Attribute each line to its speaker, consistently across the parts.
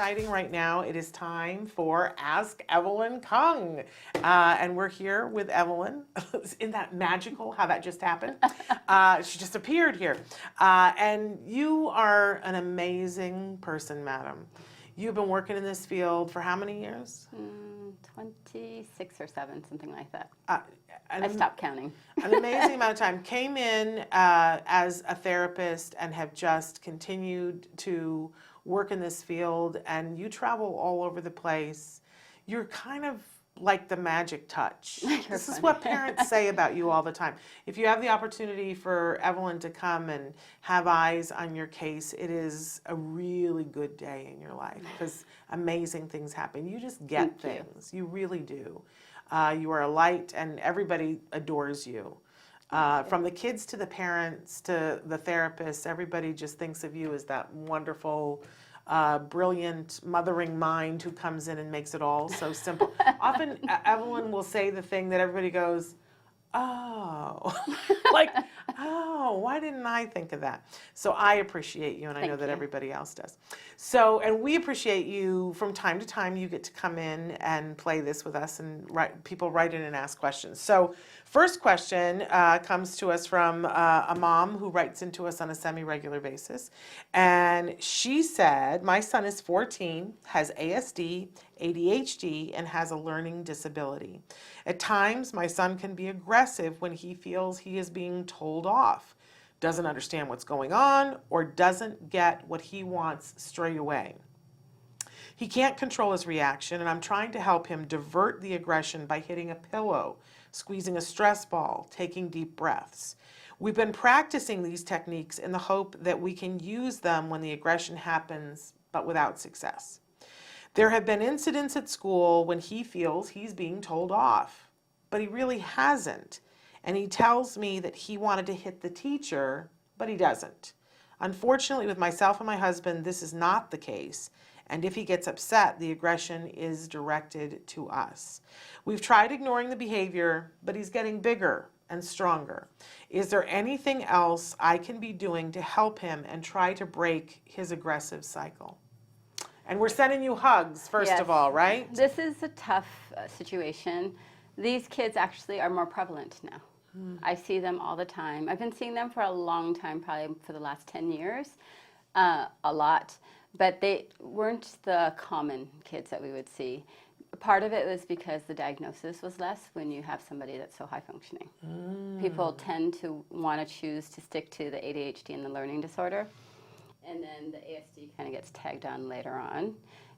Speaker 1: exciting right now. It is time for Ask Evelyn Kung. And we're here with Evelyn. Isn't that magical how that just happened? She just appeared here. And you are an amazing person, madam. You've been working in this field for how many years?
Speaker 2: 26 or 7, something like that.
Speaker 1: I
Speaker 2: stopped counting.
Speaker 1: An amazing amount of time. Came in as a therapist and have just continued to work in this field, and you travel all over the place. You're kind of like the magic touch. This is what parents say about you all the time. If you have the opportunity for Evelyn to come and have eyes on your case, it is a really good day in your life because amazing things happen. You just get things. You really do. You are a light, and everybody adores you. From the kids to the parents to the therapists, everybody just thinks of you as that wonderful, brilliant, mothering mind who comes in and makes it all so simple. Often Evelyn will say the thing that everybody goes, oh, like, oh, why didn't I think of that? So I appreciate you, and I know that everybody else does. So, and we appreciate you. From time to time, you get to come in and play this with us, and people write in and ask questions. So first question comes to us from a mom who writes into us on a semi-regular basis. And she said, my son is 14, has ASD, ADHD, and has a learning disability. At times, my son can be aggressive when he feels he is being told off, doesn't understand what's going on, or doesn't get what he wants straight away. He can't control his reaction, and I'm trying to help him divert the aggression by hitting a pillow, squeezing a stress ball, taking deep breaths. We've been practicing these techniques in the hope that we can use them when the aggression happens, but without success. There have been incidents at school when he feels he's being told off, but he really hasn't. And he tells me that he wanted to hit the teacher, but he doesn't. Unfortunately, with myself and my husband, this is not the case. And if he gets upset, the aggression is directed to us. We've tried ignoring the behavior, but he's getting bigger and stronger. Is there anything else I can be doing to help him and try to break his aggressive cycle? And we're sending you hugs, first of all, right?
Speaker 2: This is a tough situation. These kids actually are more prevalent now. I see them all the time. I've been seeing them for a long time, probably for the last 10 years, a lot. But they weren't the common kids that we would see. Part of it was because the diagnosis was less when you have somebody that's so high functioning. People tend to want to choose to stick to the ADHD and the learning disorder. And then the ASD kind of gets tagged on later on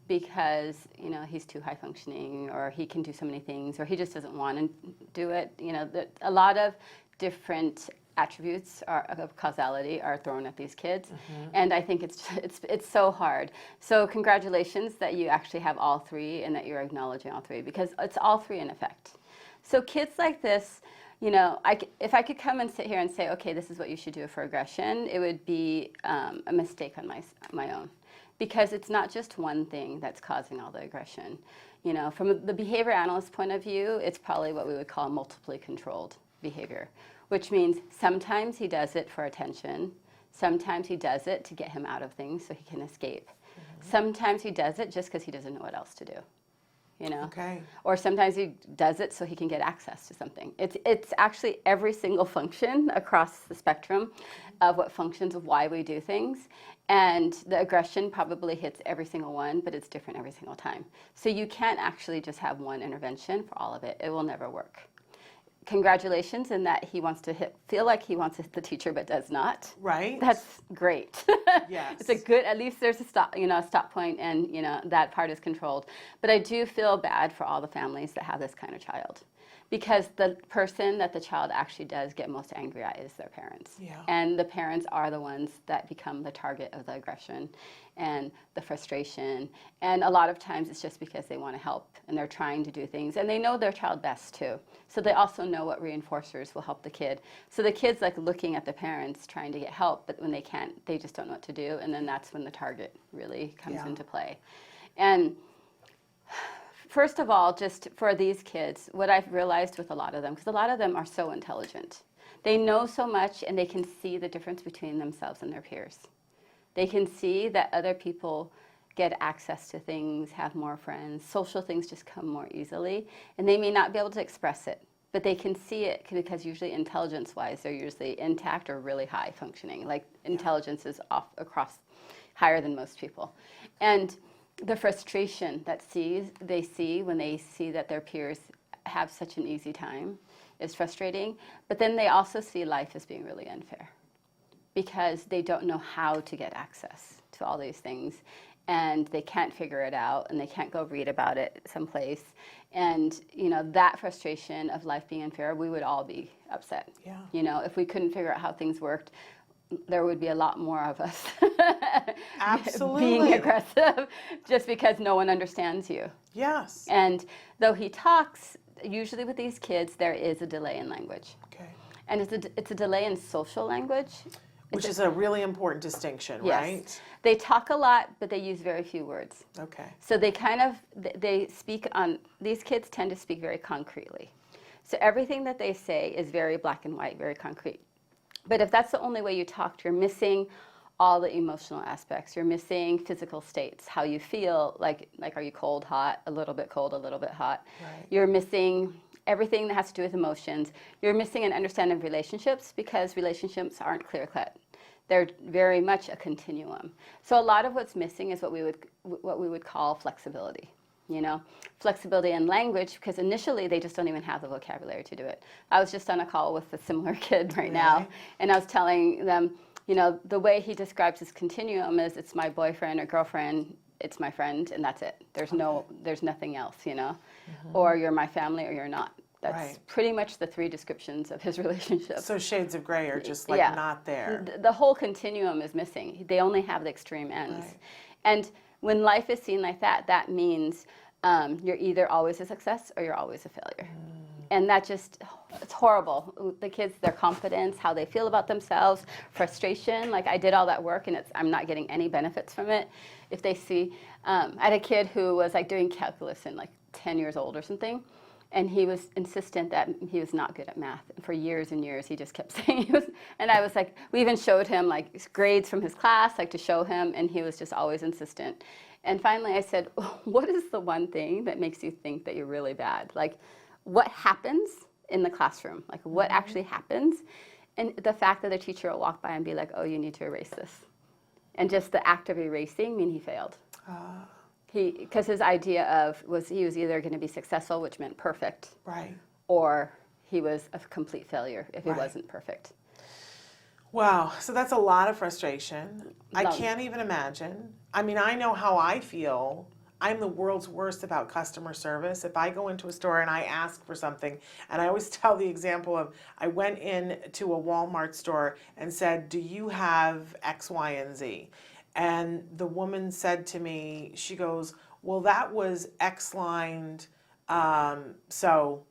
Speaker 2: because, you know, he's too high functioning, or he can do so many things, or he just doesn't want to do it. You know, a lot of different attributes of causality are thrown at these kids. And I think it's so hard. So congratulations that you actually have all three and that you're acknowledging all three, because it's all three in effect. So kids like this, you know, if I could come and sit here and say, okay, this is what you should do for aggression, it would be a mistake on my own. Because it's not just one thing that's causing all the aggression. You know, from the behavior analyst point of view, it's probably what we would call multiply controlled behavior, which means sometimes he does it for attention, sometimes he does it to get him out of things so he can escape. Sometimes he does it just because he doesn't know what else to do. You know? Or sometimes he does it so he can get access to something. It's actually every single function across the spectrum of what functions of why we do things. And the aggression probably hits every single one, but it's different every single time. So you can't actually just have one intervention for all of it. It will never work. Congratulations in that he wants to feel like he wants to hit the teacher but does not.
Speaker 1: Right.
Speaker 2: That's great.
Speaker 1: Yes.
Speaker 2: It's a good, at least there's a stop, you know, a stop point, and you know, that part is controlled. But I do feel bad for all the families that have this kind of child, because the person that the child actually does get most angry at is their parents. And the parents are the ones that become the target of the aggression and the frustration. And a lot of times it's just because they want to help and they're trying to do things, and they know their child best too. So they also know what reinforcers will help the kid. So the kid's like looking at the parents trying to get help, but when they can't, they just don't know what to do. And then that's when the target really comes into play. And first of all, just for these kids, what I've realized with a lot of them, because a lot of them are so intelligent. They know so much, and they can see the difference between themselves and their peers. They can see that other people get access to things, have more friends. Social things just come more easily, and they may not be able to express it, but they can see it because usually intelligence-wise, they're usually intact or really high functioning. Like intelligence is off across higher than most people. And the frustration that they see when they see that their peers have such an easy time is frustrating, but then they also see life as being really unfair because they don't know how to get access to all these things, and they can't figure it out, and they can't go read about it someplace. And that frustration of life being unfair, we would all be upset.
Speaker 1: Yeah.
Speaker 2: If we couldn't figure out how things worked, there would be a lot more of us
Speaker 1: Absolutely.
Speaker 2: being aggressive just because no one understands you.
Speaker 1: Yes.
Speaker 2: And though he talks, usually with these kids, there is a delay in language.
Speaker 1: Okay.
Speaker 2: And it's a delay in social language.
Speaker 1: Which is a really important distinction,
Speaker 2: Yes.
Speaker 1: right?
Speaker 2: They talk a lot, but they use very few words.
Speaker 1: Okay.
Speaker 2: So they speak on, these kids tend to speak very concretely. So everything that they say is very black and white, very concrete. But if that's the only way you talk, you're missing all the emotional aspects. You're missing physical states, how you feel, like are you cold, hot, a little bit cold, a little bit hot.
Speaker 1: Right.
Speaker 2: You're missing everything that has to do with emotions. You're missing an understanding of relationships because relationships aren't clear-cut. They're very much a continuum. So a lot of what's missing is what we would call flexibility. Flexibility in language, because initially they just don't even have the vocabulary to do it. I was just on a call with a similar kid right now, and I was telling them, the way he describes his continuum is it's my boyfriend or girlfriend, it's my friend, and that's it. There's nothing else, or you're my family or you're not. That's pretty much the three descriptions of his relationship.
Speaker 1: So shades of gray are just not there.
Speaker 2: The whole continuum is missing. They only have the extreme ends.
Speaker 1: Right.
Speaker 2: And when life is seen like that, that means you're either always a success or you're always a failure. And that it's horrible. The kids, their confidence, how they feel about themselves, frustration. Like I did all that work and I'm not getting any benefits from it. If they see, I had a kid who was like doing calculus and like 10 years old or something. And he was insistent that he was not good at math. And for years and years, he just kept saying he was. And I was like, we even showed him like grades from his class, like to show him, and he was just always insistent. And finally I said, what is the one thing that makes you think that you're really bad? Like, what happens in the classroom? Like, what actually happens? And the fact that the teacher will walk by and be like, oh, you need to erase this. And just the act of erasing mean he failed. Because his idea was he was either going to be successful, which meant perfect,
Speaker 1: Right.
Speaker 2: or he was a complete failure if he wasn't perfect.
Speaker 1: Wow, so that's a lot of frustration. I
Speaker 2: Love.
Speaker 1: can't even imagine. I mean, I know how I feel. I'm the world's worst about customer service. If I go into a store and I ask for something, and I always tell the example of I went in to a Walmart store and said, do you have X, Y, and Z? And the woman said to me, she goes, well, that was X-lined, so,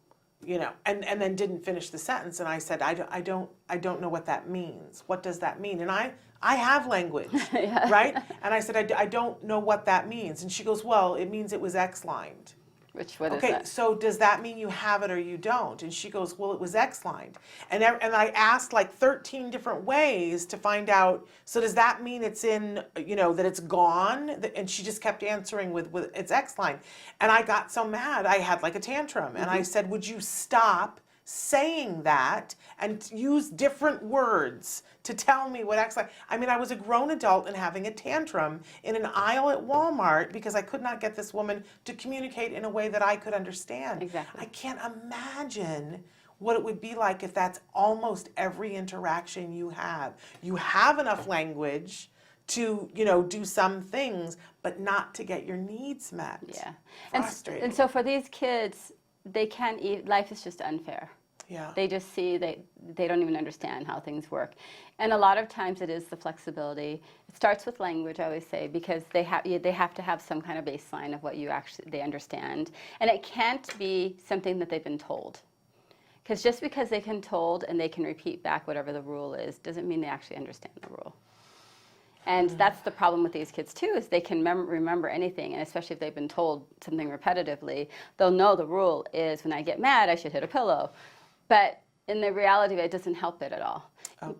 Speaker 1: and then didn't finish the sentence. And I said, I don't know what that means. What does that mean? And I have language, right? And I said, I don't know what that means. And she goes, well, it means it was X-lined.
Speaker 2: What is that?
Speaker 1: So does that mean you have it or you don't? And she goes, well, it was X-lined. And I asked like 13 different ways to find out, so does that mean it's in, that it's gone? And she just kept answering with it's X-lined. And I got so mad, I had like a tantrum. And I said, would you stop saying that and use different words to tell me what X-line. I mean, I was a grown adult and having a tantrum in an aisle at Walmart because I could not get this woman to communicate in a way that I could understand.
Speaker 2: Exactly.
Speaker 1: I can't imagine what it would be like if that's almost every interaction you have. You have enough language to, do some things, but not to get your needs met.
Speaker 2: Yeah.
Speaker 1: Frustrating.
Speaker 2: And so for these kids, they can't eat, life is just unfair.
Speaker 1: Yeah.
Speaker 2: They just see, they don't even understand how things work. And a lot of times it is the flexibility. It starts with language, I always say, because they have to have some kind of baseline of what they understand. And it can't be something that they've been told. Because just because they've been told and they can repeat back whatever the rule is, doesn't mean they actually understand the rule. And that's the problem with these kids too, is they can remember anything, and especially if they've been told something repetitively, they'll know the rule is when I get mad, I should hit a pillow. But in the reality of it, it doesn't help it at all.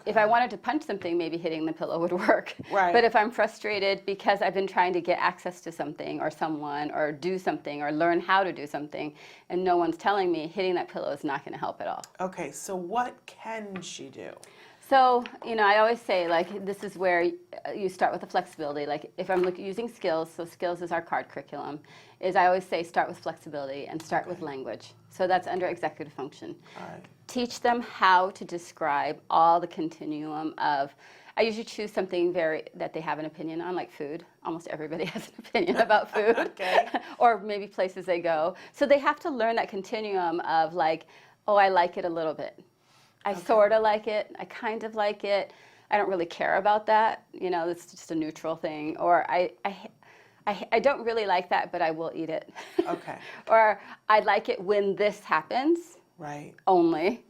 Speaker 2: If I wanted to punch something, maybe hitting the pillow would work.
Speaker 1: Right.
Speaker 2: But if I'm frustrated because I've been trying to get access to something or someone or do something or learn how to do something and no one's telling me, hitting that pillow is not going to help at all.
Speaker 1: Okay, so what can she do?
Speaker 2: So, I always say, like, this is where you start with the flexibility. Like, if I'm using skills, so skills is our card curriculum, is I always say start with flexibility and start with language. So that's under executive function.
Speaker 1: All right.
Speaker 2: Teach them how to describe all the continuum of, I usually choose something that they have an opinion on, like food. Almost everybody has an opinion about food.
Speaker 1: Okay.
Speaker 2: Or maybe places they go. So they have to learn that continuum of like, oh, I like it a little bit. I sort of like it. I kind of like it. I don't really care about that. It's just a neutral thing. Or I don't really like that, but I will eat it.
Speaker 1: Okay.
Speaker 2: Or I like it when this happens.
Speaker 1: Right.
Speaker 2: Only.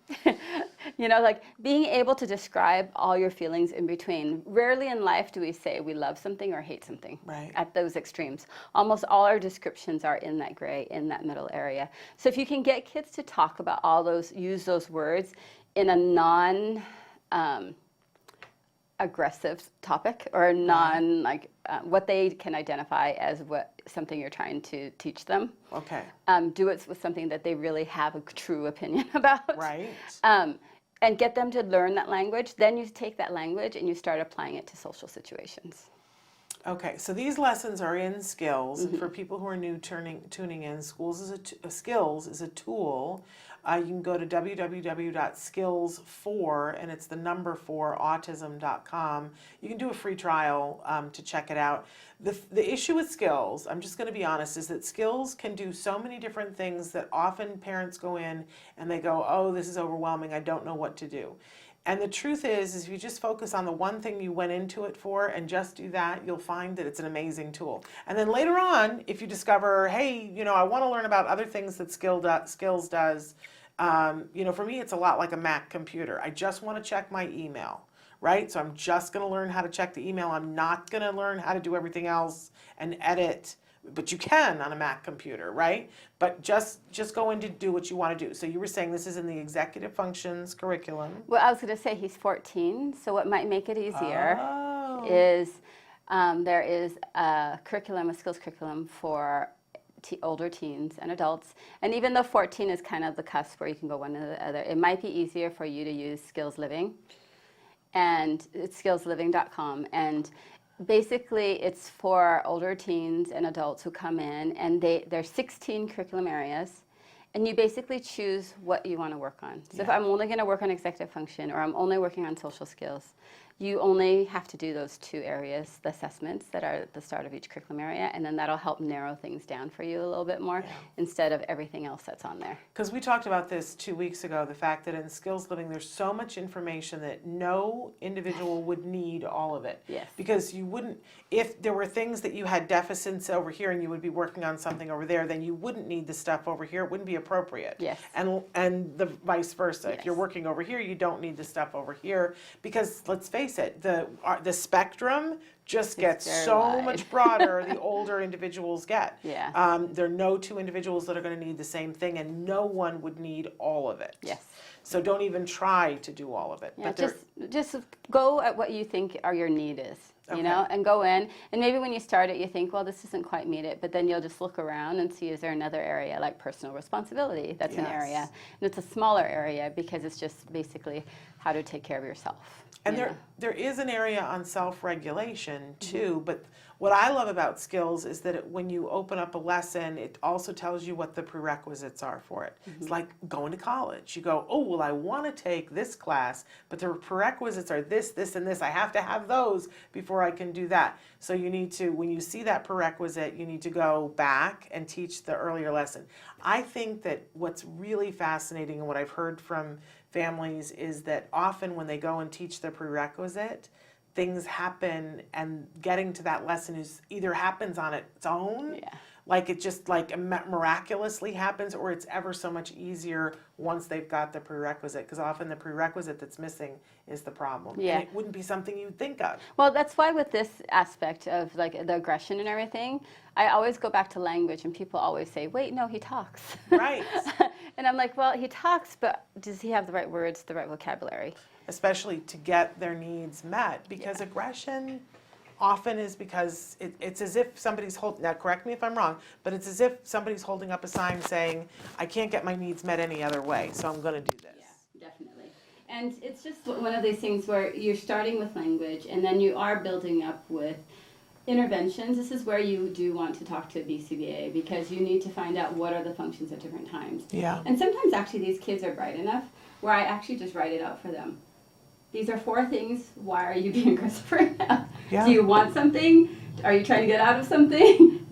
Speaker 2: Like being able to describe all your feelings in between. Rarely in life do we say we love something or hate something.
Speaker 1: Right.
Speaker 2: At those extremes. Almost all our descriptions are in that gray, in that middle area. So if you can get kids to talk about all those, use those words in a non-aggressive topic or what they can identify as something you're trying to teach them.
Speaker 1: Okay.
Speaker 2: Do it with something that they really have a true opinion about.
Speaker 1: Right.
Speaker 2: And get them to learn that language. Then you take that language and you start applying it to social situations.
Speaker 1: Okay, so these lessons are in Skills, and for people who are new tuning in, Skills is a tool. You can go to www.skills4, and it's the number 4 autism.com. You can do a free trial to check it out. The issue with Skills, I'm just going to be honest, is that Skills can do so many different things that often parents go in and they go, oh, this is overwhelming, I don't know what to do. And the truth is if you just focus on the one thing you went into it for and just do that, you'll find that it's an amazing tool. And then later on, if you discover, hey, I want to learn about other things that Skills does, for me, it's a lot like a Mac computer. I just want to check my email, right? So I'm just going to learn how to check the email. I'm not going to learn how to do everything else and edit. But you can on a Mac computer, right? But just go in to do what you want to do. So you were saying this is in the executive functions curriculum.
Speaker 2: Well, I was going to say he's 14, so what might make it easier is there is a skills curriculum for older teens and adults. And even though 14 is kind of the cusp where you can go one or the other, it might be easier for you to use Skills Living. And it's skillsliving.com. And basically, it's for older teens and adults who come in, and there's 16 curriculum areas, and you basically choose what you want to work on. So if I'm only going to work on executive function, or I'm only working on social skills, you only have to do those 2 areas, the assessments that are at the start of each curriculum area, and then that'll help narrow things down for you a little bit more instead of everything else that's on there.
Speaker 1: Because we talked about this 2 weeks ago, the fact that in Skills Living there's so much information that no individual would need all of it.
Speaker 2: Yes.
Speaker 1: Because you wouldn't, if there were things that you had deficits over here and you would be working on something over there, then you wouldn't need the stuff over here. It wouldn't be appropriate.
Speaker 2: Yes.
Speaker 1: And the vice versa.
Speaker 2: Yes.
Speaker 1: If you're working over here, you don't need the stuff over here. Because let's face it, the spectrum just gets so much broader the older individuals get.
Speaker 2: Yeah.
Speaker 1: There are no 2 individuals that are going to need the same thing, and no one would need all of it.
Speaker 2: Yes.
Speaker 1: So don't even try to do all of it.
Speaker 2: Yeah, just go at what you think your need is, and go in. And maybe when you start it, you think, well, this doesn't quite meet it. But then you'll just look around and see, is there another area like personal responsibility? That's an area. And it's a smaller area because it's just basically how to take care of yourself.
Speaker 1: And there is an area on self-regulation too, but what I love about Skills is that when you open up a lesson, it also tells you what the prerequisites are for it. It's like going to college. You go, oh, well, I want to take this class, but the prerequisites are this, this, and this. I have to have those before I can do that. So you need to, when you see that prerequisite, you need to go back and teach the earlier lesson. I think that what's really fascinating and what I've heard from families is that often when they go and teach the prerequisite, things happen, and getting to that lesson is either happens on its own, like it just like miraculously happens, or it's ever so much easier once they've got the prerequisite, because often the prerequisite that's missing is the problem.
Speaker 2: Yeah.
Speaker 1: And it wouldn't be something you'd think of.
Speaker 2: Well, that's why with this aspect of like the aggression and everything, I always go back to language, and people always say, wait, no, he talks.
Speaker 1: Right.
Speaker 2: And I'm like, well, he talks, but does he have the right words, the right vocabulary?
Speaker 1: Especially to get their needs met, because aggression often is because it's as if somebody's holding, now correct me if I'm wrong, but it's as if somebody's holding up a sign saying, I can't get my needs met any other way, so I'm going to do this.
Speaker 2: Yeah, definitely. And it's just one of these things where you're starting with language, and then you are building up with interventions. This is where you do want to talk to a BCBA, because you need to find out what are the functions at different times.
Speaker 1: Yeah.
Speaker 2: And sometimes actually these kids are bright enough where I actually just write it out for them. These are 4 things. Why are you being aggressive right now?
Speaker 1: Yeah.
Speaker 2: Do you want something? Are you trying to get out of something?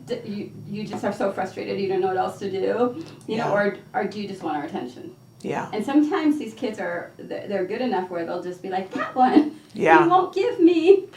Speaker 2: You just are so frustrated you don't know what else to do, you know, or do you just want our attention?
Speaker 1: Yeah.
Speaker 2: And sometimes these kids they're good enough where they'll just be like, that one,
Speaker 1: Yeah.
Speaker 2: you won't give me.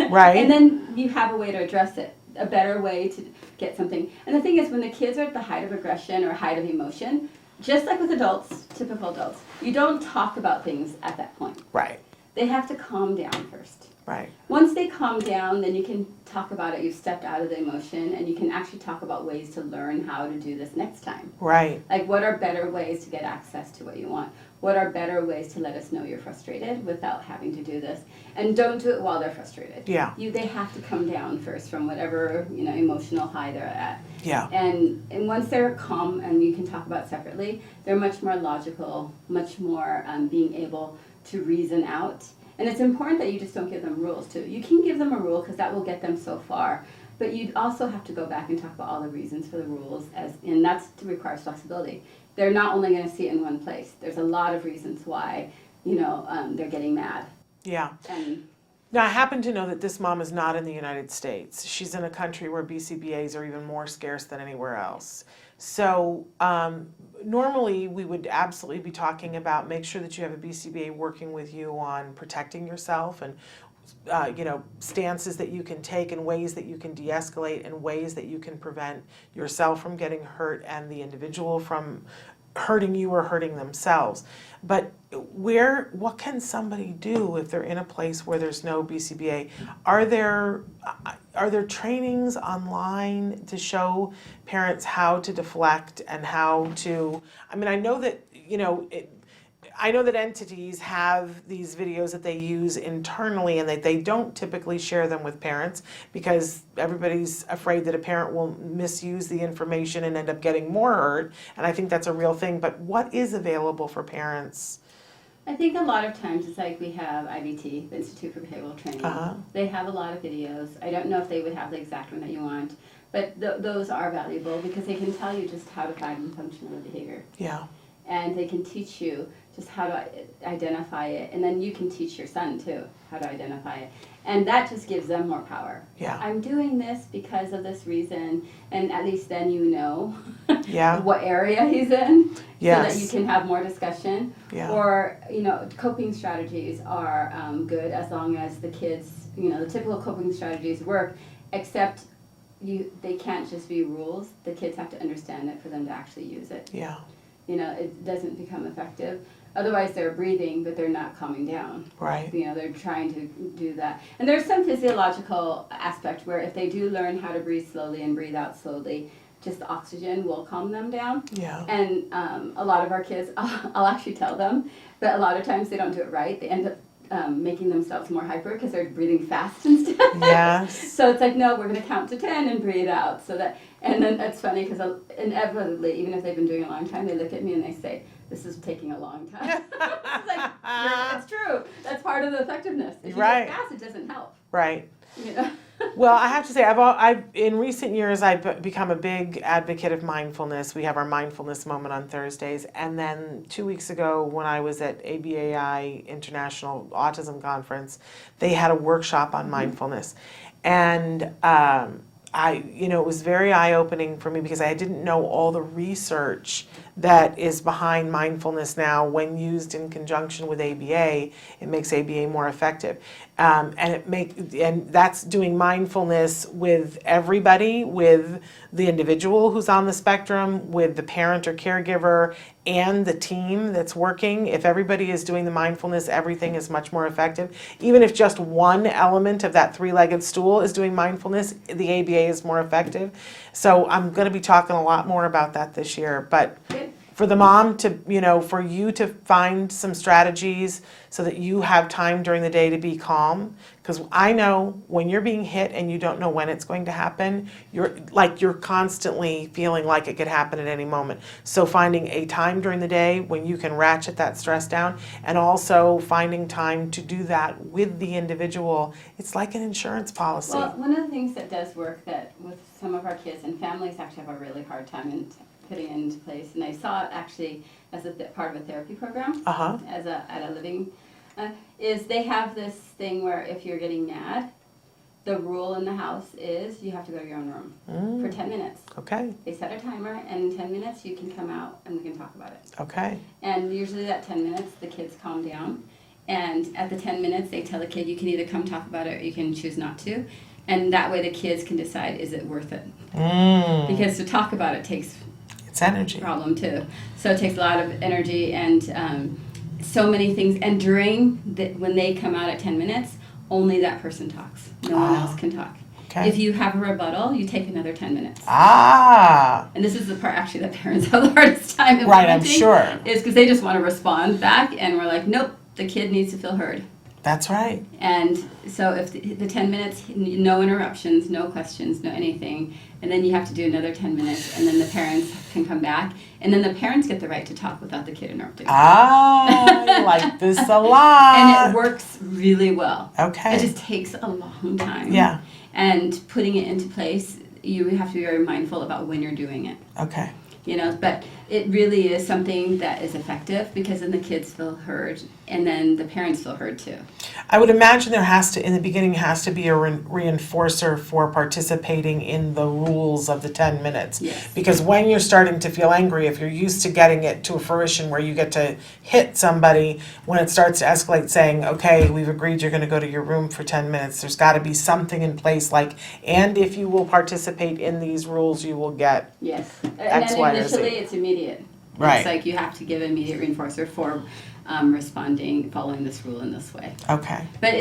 Speaker 1: Right.
Speaker 2: And then you have a way to address it, a better way to get something. And the thing is, when the kids are at the height of aggression or height of emotion, just like with adults, typical adults, you don't talk about things at that point.
Speaker 1: Right.
Speaker 2: They have to calm down first.
Speaker 1: Right.
Speaker 2: Once they calm down, then you can talk about it. You've stepped out of the emotion, and you can actually talk about ways to learn how to do this next time.
Speaker 1: Right.
Speaker 2: Like, what are better ways to get access to what you want? What are better ways to let us know you're frustrated without having to do this? And don't do it while they're frustrated.
Speaker 1: Yeah.
Speaker 2: They have to come down first from whatever, you know, emotional high they're at.
Speaker 1: Yeah.
Speaker 2: And once they're calm and you can talk about it separately, they're much more logical, much more being able to reason out. And it's important that you just don't give them rules too. You can give them a rule because that will get them so far, but you also have to go back and talk about all the reasons for the rules, and that requires flexibility. They're not only going to see it in one place. There's a lot of reasons why, you know, they're getting mad.
Speaker 1: Yeah.
Speaker 2: And
Speaker 1: now, I happen to know that this mom is not in the United States. She's in a country where BCBAs are even more scarce than anywhere else. So normally we would absolutely be talking about make sure that you have a BCBA working with you on protecting yourself and you know, stances that you can take and ways that you can de-escalate and ways that you can prevent yourself from getting hurt and the individual from hurting you or hurting themselves. But what can somebody do if they're in a place where there's no BCBA? Are there trainings online to show parents how to deflect and how to, I mean, I know that, you know, I know that entities have these videos that they use internally and that they don't typically share them with parents because everybody's afraid that a parent will misuse the information and end up getting more hurt. And I think that's a real thing. But what is available for parents?
Speaker 2: I think a lot of times it's like we have IBT, the Institute for Behavioral Training. They have a lot of videos. I don't know if they would have the exact one that you want, but those are valuable because they can tell you just how to find functional behavior.
Speaker 1: Yeah.
Speaker 2: And they can teach you just how to identify it, and then you can teach your son too how to identify it, and that just gives them more power.
Speaker 1: Yeah.
Speaker 2: I'm doing this because of this reason, and at least then you know
Speaker 1: Yeah.
Speaker 2: what area he's in,
Speaker 1: Yes.
Speaker 2: so that you can have more discussion.
Speaker 1: Yeah.
Speaker 2: Or, you know, coping strategies are good as long as the kids, you know, the typical coping strategies work, except they can't just be rules. The kids have to understand it for them to actually use it.
Speaker 1: Yeah.
Speaker 2: You know, it doesn't become effective. Otherwise, they're breathing, but they're not calming down.
Speaker 1: Right.
Speaker 2: You know, they're trying to do that. And there's some physiological aspect where if they do learn how to breathe slowly and breathe out slowly, just the oxygen will calm them down.
Speaker 1: Yeah.
Speaker 2: And a lot of our kids, I'll actually tell them, but a lot of times they don't do it right. They end up making themselves more hyper because they're breathing fast instead.
Speaker 1: Yes.
Speaker 2: So it's like, no, we're going to count to 10 and breathe out. So that, and then it's funny because inevitably, even if they've been doing it a long time, they look at me and they say, this is taking a long time. It's like, it's true. That's part of the effectiveness. If you
Speaker 1: Right.
Speaker 2: get fast, it doesn't help.
Speaker 1: Right.
Speaker 2: You know?
Speaker 1: Well, I have to say, I've in recent years, I've become a big advocate of mindfulness. We have our mindfulness moment on Thursdays. And then 2 weeks ago, when I was at ABAI International Autism Conference, they had a workshop on mindfulness. And it was very eye-opening for me because I didn't know all the research that is behind mindfulness now. When used in conjunction with ABA, it makes ABA more effective. And that's doing mindfulness with everybody, with the individual who's on the spectrum, with the parent or caregiver, and the team that's working. If everybody is doing the mindfulness, everything is much more effective. Even if just one element of that three-legged stool is doing mindfulness, the ABA is more effective. So I'm going to be talking a lot more about that this year. But for the mom to, for you to find some strategies so that you have time during the day to be calm. Because I know when you're being hit and you don't know when it's going to happen, you're constantly feeling like it could happen at any moment. So finding a time during the day when you can ratchet that stress down, and also finding time to do that with the individual, it's like an insurance policy.
Speaker 2: Well, one of the things that does work that with some of our kids, and families actually have a really hard time in putting it into place, and I saw it actually as a part of a therapy program, at a living, is they have this thing where if you're getting mad, the rule in the house is you have to go to your own room for 10 minutes.
Speaker 1: Okay.
Speaker 2: They set a timer, and in 10 minutes you can come out and we can talk about it.
Speaker 1: Okay.
Speaker 2: And usually that 10 minutes, the kids calm down, and at the 10 minutes they tell the kid you can either come talk about it or you can choose not to. And that way the kids can decide, is it worth it? Because to talk about it takes
Speaker 1: energy
Speaker 2: problem too. So it takes a lot of energy and so many things. And when they come out at 10 minutes, only that person talks. No one else can talk.
Speaker 1: Okay.
Speaker 2: If you have a rebuttal, you take another 10 minutes. And this is the part actually that parents have the hardest time implementing.
Speaker 1: Right, I'm sure.
Speaker 2: Is because they just want to respond back, and we're like, nope, the kid needs to feel heard.
Speaker 1: That's right.
Speaker 2: And so if the 10 minutes, no interruptions, no questions, no anything, and then you have to do another 10 minutes, and then the parents can come back, and then the parents get the right to talk without the kid interrupting.
Speaker 1: I like this a lot.
Speaker 2: And it works really well.
Speaker 1: Okay.
Speaker 2: It just takes a long time.
Speaker 1: Yeah.
Speaker 2: And putting it into place, you have to be very mindful about when you're doing it.
Speaker 1: Okay.
Speaker 2: But it really is something that is effective because then the kids feel heard and then the parents feel heard too.
Speaker 1: I would imagine in the beginning has to be a reinforcer for participating in the rules of the 10 minutes.
Speaker 2: Yes.
Speaker 1: Because when you're starting to feel angry, if you're used to getting it to a fruition where you get to hit somebody, when it starts to escalate, saying, okay, we've agreed you're going to go to your room for 10 minutes, there's got to be something in place like, and if you will participate in these rules, you will get
Speaker 2: Yes.
Speaker 1: X,
Speaker 2: And
Speaker 1: Y,
Speaker 2: then
Speaker 1: or Z.
Speaker 2: initially it's immediate.
Speaker 1: Right.
Speaker 2: It's like you have to give an immediate reinforcer for responding, following this rule in this way.
Speaker 1: Okay.
Speaker 2: But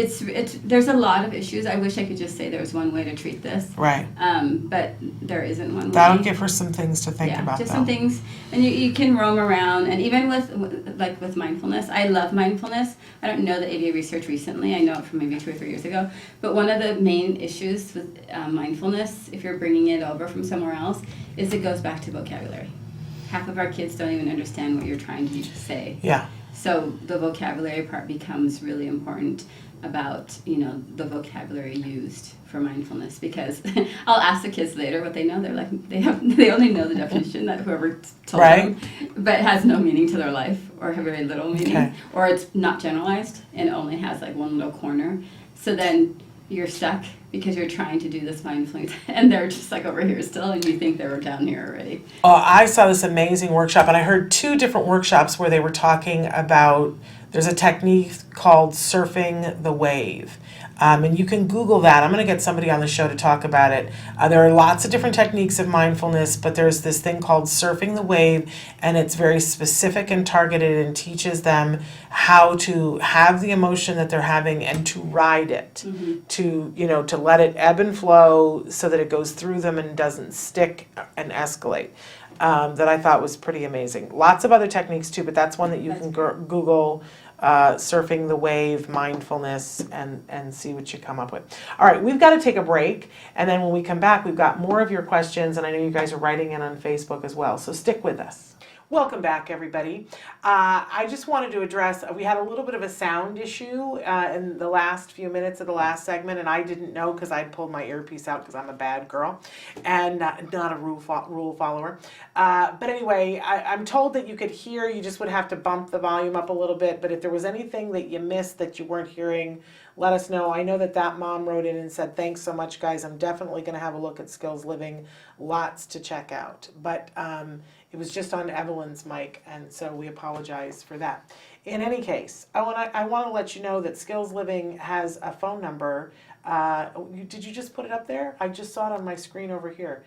Speaker 2: there's a lot of issues. I wish I could just say there was one way to treat this.
Speaker 1: Right.
Speaker 2: But there isn't one way.
Speaker 1: That'll give her some things to think about.
Speaker 2: Just some things, and you can roam around. And even with mindfulness, I love mindfulness. I don't know the ABA research recently. I know it from maybe 2 or 3 years ago. But one of the main issues with mindfulness, if you're bringing it over from somewhere else, is it goes back to vocabulary. Half of our kids don't even understand what you're trying to say.
Speaker 1: Yeah.
Speaker 2: So the vocabulary part becomes really important about, the vocabulary used for mindfulness, because I'll ask the kids later what they know. They're like, they only know the definition that whoever told them, but it has no meaning to their life or have very little meaning, or it's not generalized and only has like one little corner. So then you're stuck because you're trying to do this mindfulness and they're just like over here still and you think they were down here already.
Speaker 1: I saw this amazing workshop, and I heard 2 different workshops where they were talking about, there's a technique called surfing the wave. And you can Google that. I'm going to get somebody on the show to talk about it. There are lots of different techniques of mindfulness, but there's this thing called surfing the wave, and it's very specific and targeted and teaches them how to have the emotion that they're having and to ride it, to let it ebb and flow so that it goes through them and doesn't stick and escalate. That I thought was pretty amazing. Lots of other techniques too, but that's one that you can Google. Surfing the wave, mindfulness, and see what you come up with. All right, we've got to take a break, and then when we come back, we've got more of your questions, and I know you guys are writing in on Facebook as well, so stick with us. Welcome back, everybody. I just wanted to address, we had a little bit of a sound issue in the last few minutes of the last segment, and I didn't know because I'd pulled my earpiece out because I'm a bad girl and not a rule follower. But anyway, I'm told that you could hear, you just would have to bump the volume up a little bit, but if there was anything that you missed that you weren't hearing, let us know. I know that mom wrote in and said, thanks so much, guys. I'm definitely going to have a look at Skills Living. Lots to check out. But It was just on Evelyn's mic, and so we apologize for that. In any case, I want to let you know that Skills Living has a phone number. Did you just put it up there? I just saw it on my screen over here.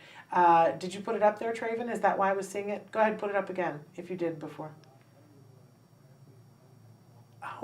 Speaker 1: Did you put it up there, Traven? Is that why I was seeing it? Go ahead, put it up again if you did before.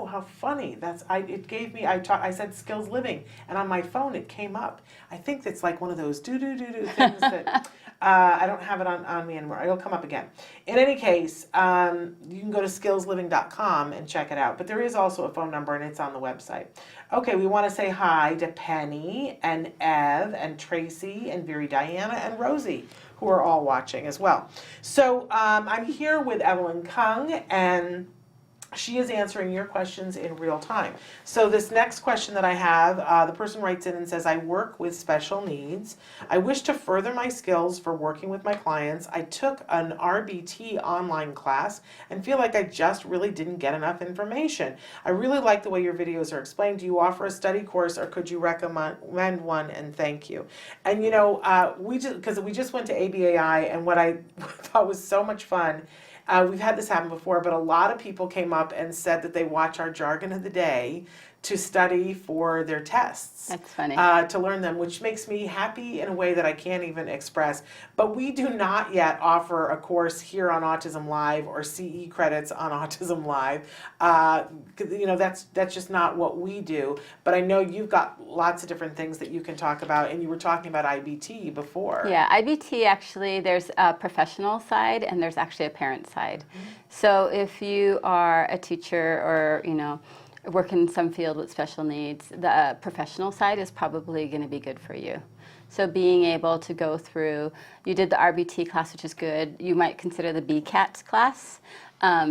Speaker 1: Oh, how funny! I said Skills Living, and on my phone it came up. I think it's like one of those do things that I don't have it on me anymore. It'll come up again. In any case, you can go to skillsliving.com and check it out. But there is also a phone number, and it's on the website. Okay, we want to say hi to Penny and Ev and Tracy and Viri, Diana and Rosie, who are all watching as well. So I'm here with Evelyn Kung, and she is answering your questions in real time. So this next question that I have, the person writes in and says, I work with special needs. I wish to further my skills for working with my clients. I took an RBT online class and feel like I just really didn't get enough information. I really like the way your videos are explained. Do you offer a study course, or could you recommend one? And thank you. And you know, we just went to ABAI, and what I thought was so much fun, we've had this happen before, but a lot of people came up and said that they watch our jargon of the day to study for their tests.
Speaker 2: That's funny.
Speaker 1: To learn them, which makes me happy in a way that I can't even express. But we do not yet offer a course here on Autism Live or CE credits on Autism Live. You know, that's just not what we do. But I know you've got lots of different things that you can talk about, and you were talking about IBT before.
Speaker 2: Yeah, IBT actually, there's a professional side and there's actually a parent side. Mm-hmm. So if you are a teacher or, you know, work in some field with special needs, the professional side is probably going to be good for you. So being able to go through, you did the RBT class, which is good. You might consider the BCAT class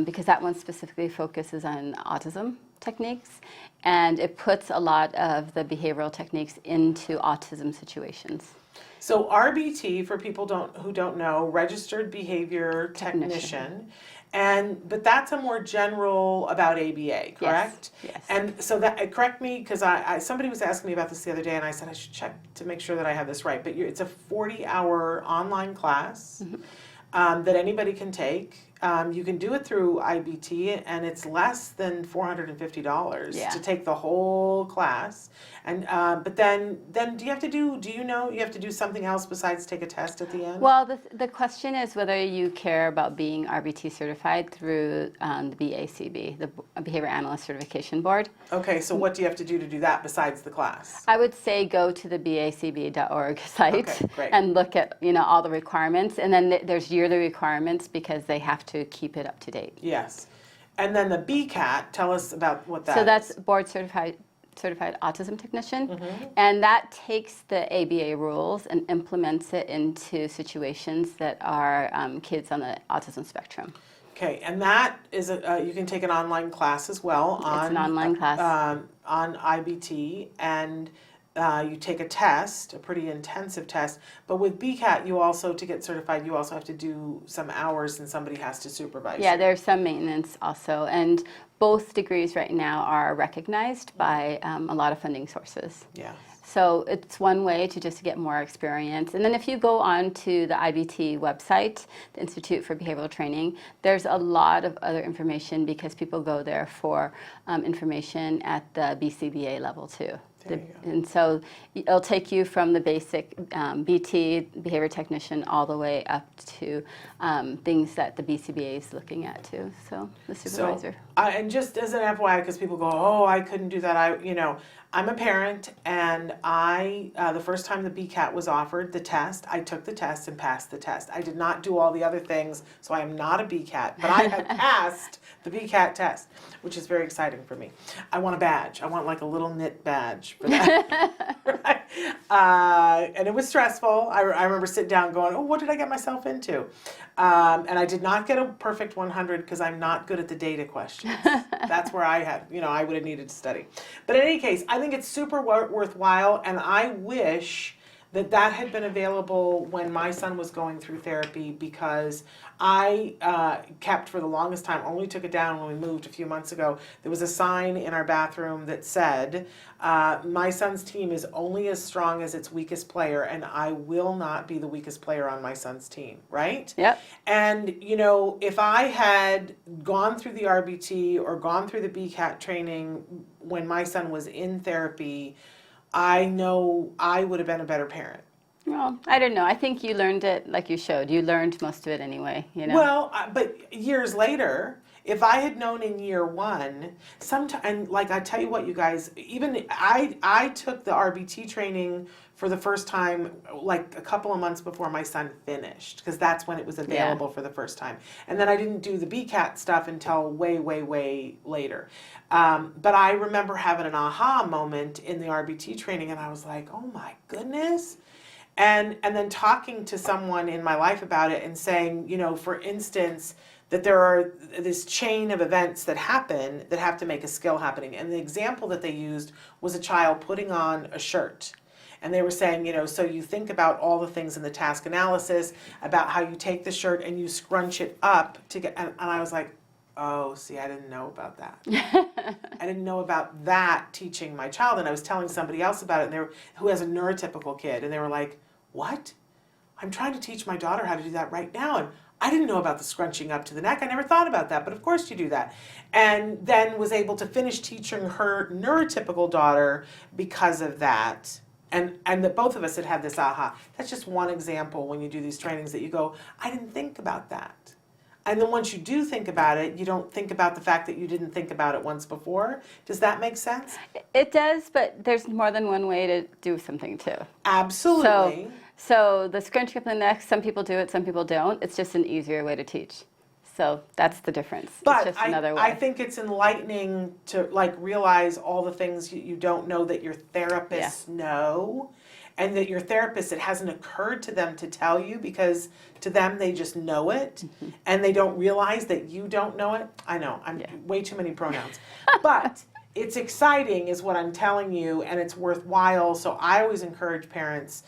Speaker 2: because that one specifically focuses on autism techniques, and it puts a lot of the behavioral techniques into autism situations.
Speaker 1: So RBT, for people who don't know, Registered Behavior Technician. But that's a more general about ABA, correct?
Speaker 2: Yes.
Speaker 1: And so that, correct me, because somebody was asking me about this the other day, and I said I should check to make sure that I have this right. But it's a 40-hour online class that anybody can take. You can do it through IBT, and it's less than $450 to take the whole class. And but then do you have to do you have to do something else besides take a test at the end?
Speaker 2: Well, the question is whether you care about being RBT certified through the BACB, the Behavior Analyst Certification Board.
Speaker 1: Okay, so what do you have to do that besides the class?
Speaker 2: I would say go to the BACB.org site and look at all the requirements, and then there's yearly requirements because they have to keep it up to date.
Speaker 1: Yes. And then the BCAT, tell us about what that is.
Speaker 2: So that's Board Certified Autism Technician, and that takes the ABA rules and implements it into situations that are kids on the autism spectrum.
Speaker 1: Okay, and that is you can take an online class as well
Speaker 2: It's an online class.
Speaker 1: On IBT, and you take a test, a pretty intensive test. But with BCAT, you also, to get certified, you also have to do some hours, and somebody has to supervise you.
Speaker 2: There's some maintenance also, and both degrees right now are recognized by a lot of funding sources.
Speaker 1: Yeah.
Speaker 2: So it's one way to just get more experience. And then if you go on to the IBT website, the Institute for Behavioral Training, there's a lot of other information because people go there for information at the BCBA level too. And so it'll take you from the basic BT, behavior technician, all the way up to things that the BCBA is looking at too. So the supervisor.
Speaker 1: So, and just as an FYI, because people go, oh, I couldn't do that. I'm a parent, and the first time the BCAT was offered, the test, I took the test and passed the test. I did not do all the other things, so I am not a BCAT, but I have passed the BCAT test, which is very exciting for me. I want a badge. I want like a little knit badge for that. Right? And it was stressful. I remember sitting down going, oh, what did I get myself into? And I did not get a perfect 100 because I'm not good at the data questions. That's where I would have needed to study. But in any case, I think it's super worthwhile, and I wish that had been available when my son was going through therapy, because I kept for the longest time, only took it down when we moved a few months ago. There was a sign in our bathroom that said, my son's team is only as strong as its weakest player, and I will not be the weakest player on my son's team, right?
Speaker 2: Yep.
Speaker 1: And, if I had gone through the RBT or gone through the BCAT training when my son was in therapy, I know I would have been a better parent.
Speaker 2: Well, I don't know. I think you learned it like you showed. You learned most of it anyway,
Speaker 1: Well, but years later, if I had known in year one, and like I tell you what, you guys, even I took the RBT training for the first time like a couple of months before my son finished, because that's when it was available for the first time. And then I didn't do the BCAT stuff until way, way, way later. But I remember having an aha moment in the RBT training, and I was like, oh my goodness. And then talking to someone in my life about it and saying, for instance, that there are this chain of events that happen that have to make a skill happening. And the example that they used was a child putting on a shirt. And they were saying, so you think about all the things in the task analysis, about how you take the shirt and you scrunch it up to get, and I was like, oh, see, I didn't know about that. I didn't know about that teaching my child. And I was telling somebody else about it, who has a neurotypical kid, and they were like, what? I'm trying to teach my daughter how to do that right now, and I didn't know about the scrunching up to the neck. I never thought about that, but of course you do that. And then was able to finish teaching her neurotypical daughter because of that. And that both of us had this aha. That's just one example when you do these trainings that you go, I didn't think about that. And then once you do think about it, you don't think about the fact that you didn't think about it once before. Does that make sense?
Speaker 2: It does, but there's more than one way to do something too.
Speaker 1: Absolutely.
Speaker 2: So the scrunching up the neck, some people do it, some people don't. It's just an easier way to teach. So that's the difference.
Speaker 1: But
Speaker 2: it's just another way.
Speaker 1: I think it's enlightening to realize all the things you don't know that your therapists know, and that your therapist, it hasn't occurred to them to tell you, because to them they just know it, and they don't realize that you don't know it. I know, I'm way too many pronouns. But it's exciting is what I'm telling you, and it's worthwhile. So I always encourage parents,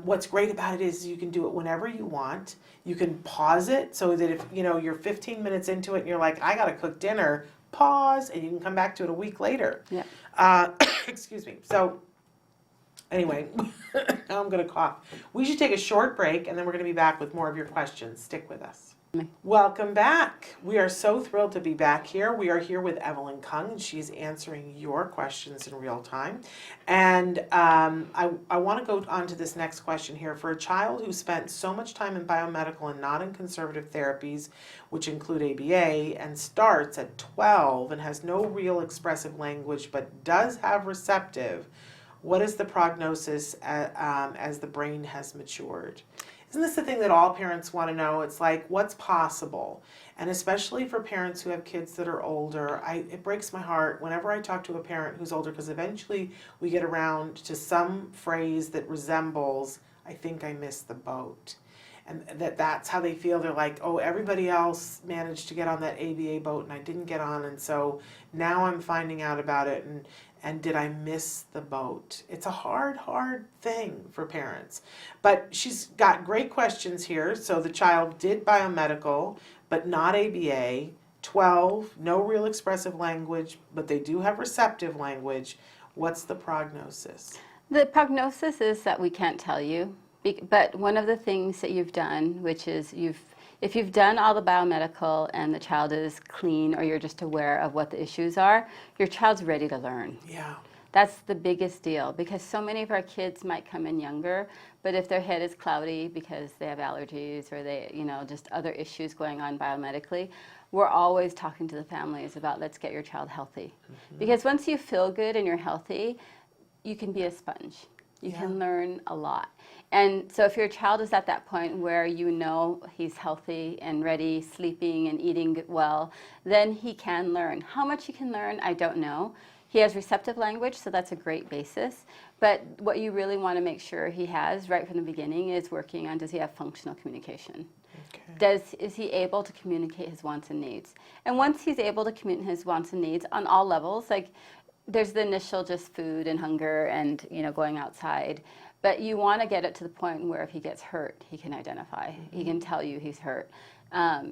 Speaker 1: what's great about it is you can do it whenever you want. You can pause it so that if you're 15 minutes into it and you're like, I gotta cook dinner, pause, and you can come back to it a week later.
Speaker 2: Yeah.
Speaker 1: Excuse me. So anyway, now I'm gonna cough. We should take a short break, and then we're gonna be back with more of your questions. Stick with us. Welcome back. We are so thrilled to be back here. We are here with Evelyn Kung, and she's answering your questions in real time. And I want to go on to this next question here. For a child who spent so much time in biomedical and not in conservative therapies, which include ABA, and starts at 12 and has no real expressive language but does have receptive, what is the prognosis as the brain has matured? Isn't this the thing that all parents want to know? It's like, what's possible? And especially for parents who have kids that are older, it breaks my heart whenever I talk to a parent who's older, because eventually we get around to some phrase that resembles, I think I missed the boat. And that's how they feel. They're like, oh, everybody else managed to get on that ABA boat and I didn't get on, and so now I'm finding out about it, and did I miss the boat? It's a hard thing for parents. But she's got great questions here. So the child did biomedical, but not ABA, 12, no real expressive language, but they do have receptive language. What's the prognosis?
Speaker 2: The prognosis is that we can't tell you. But one of the things that you've done, which is if you've done all the biomedical and the child is clean, or you're just aware of what the issues are, your child's ready to learn.
Speaker 1: Yeah.
Speaker 2: That's the biggest deal, because so many of our kids might come in younger, but if their head is cloudy because they have allergies or they, just other issues going on biomedically, we're always talking to the families about, let's get your child healthy. Mm-hmm. Because once you feel good and you're healthy, you can be a sponge. You can learn a lot. And so if your child is at that point where he's healthy and ready, sleeping and eating well, then he can learn. How much he can learn, I don't know. He has receptive language, so that's a great basis. But what you really want to make sure he has right from the beginning is working on, does he have functional communication? Okay. Is he able to communicate his wants and needs? And once he's able to communicate his wants and needs on all levels, like there's the initial just food and hunger and going outside. But you want to get it to the point where if he gets hurt, he can identify. He can tell you he's hurt.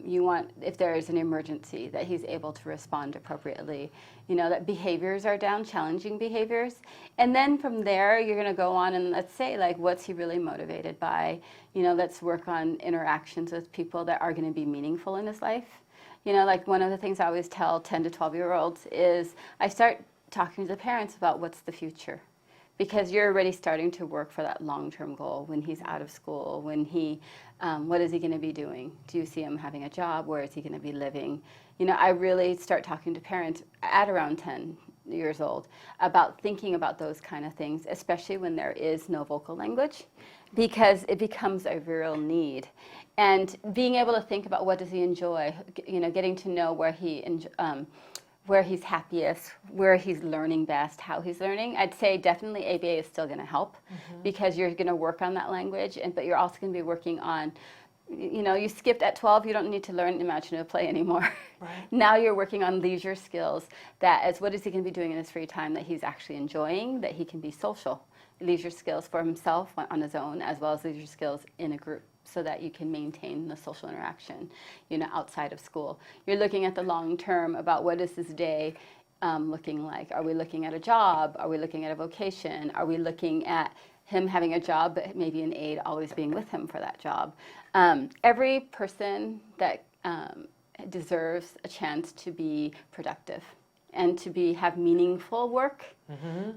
Speaker 2: You want, if there is an emergency, that he's able to respond appropriately. You know, that behaviors are down, challenging behaviors. And then from there, you're going to go on and let's say, like, what's he really motivated by? You know, let's work on interactions with people that are going to be meaningful in his life. You know, like one of the things I always tell 10 to 12-year-olds is I start talking to the parents about what's the future. Because you're already starting to work for that long-term goal when he's out of school, when he, what is he going to be doing? Do you see him having a job? Where is he going to be living? You know, I really start talking to parents at around 10 years old about thinking about those kind of things, especially when there is no vocal language, because it becomes a real need. And being able to think about what does he enjoy, you know, getting to know where he's happiest, where he's learning best, how he's learning. I'd say definitely ABA is still going to help because you're going to work on that language, but you're also going to be working on, you know, you skipped at 12, you don't need to learn imaginative play anymore.
Speaker 1: Right.
Speaker 2: Now you're working on leisure skills, that is, what is he going to be doing in his free time that he's actually enjoying, that he can be social. Leisure skills for himself on his own, as well as leisure skills in a group, so that you can maintain the social interaction, you know, outside of school. You're looking at the long term about what is this day looking like. Are we looking at a job? Are we looking at a vocation? Are we looking at him having a job, but maybe an aide always being with him for that job? Every person that deserves a chance to be productive and to have meaningful work,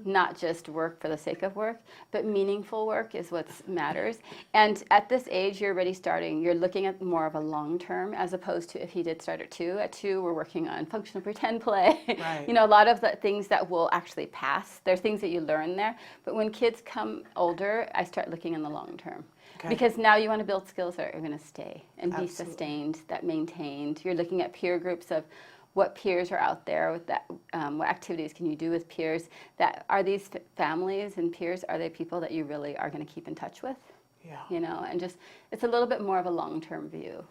Speaker 2: not just work for the sake of work, but meaningful work is what matters. And at this age, you're already starting, you're looking at more of a long term, as opposed to if he did start at 2. At 2, we're working on functional pretend play.
Speaker 1: Right.
Speaker 2: You know, a lot of the things that will actually pass. There are things that you learn there. But when kids come older, I start looking in the long term.
Speaker 1: Okay.
Speaker 2: Because now you want to build skills that are going to stay and be
Speaker 1: Absolutely.
Speaker 2: sustained, that maintained. You're looking at peer groups of what peers are out there, with that, what activities can you do with peers, that are these families and peers, are they people that you really are going to keep in touch with?
Speaker 1: Yeah.
Speaker 2: You know, and just, it's a little bit more of a long-term view.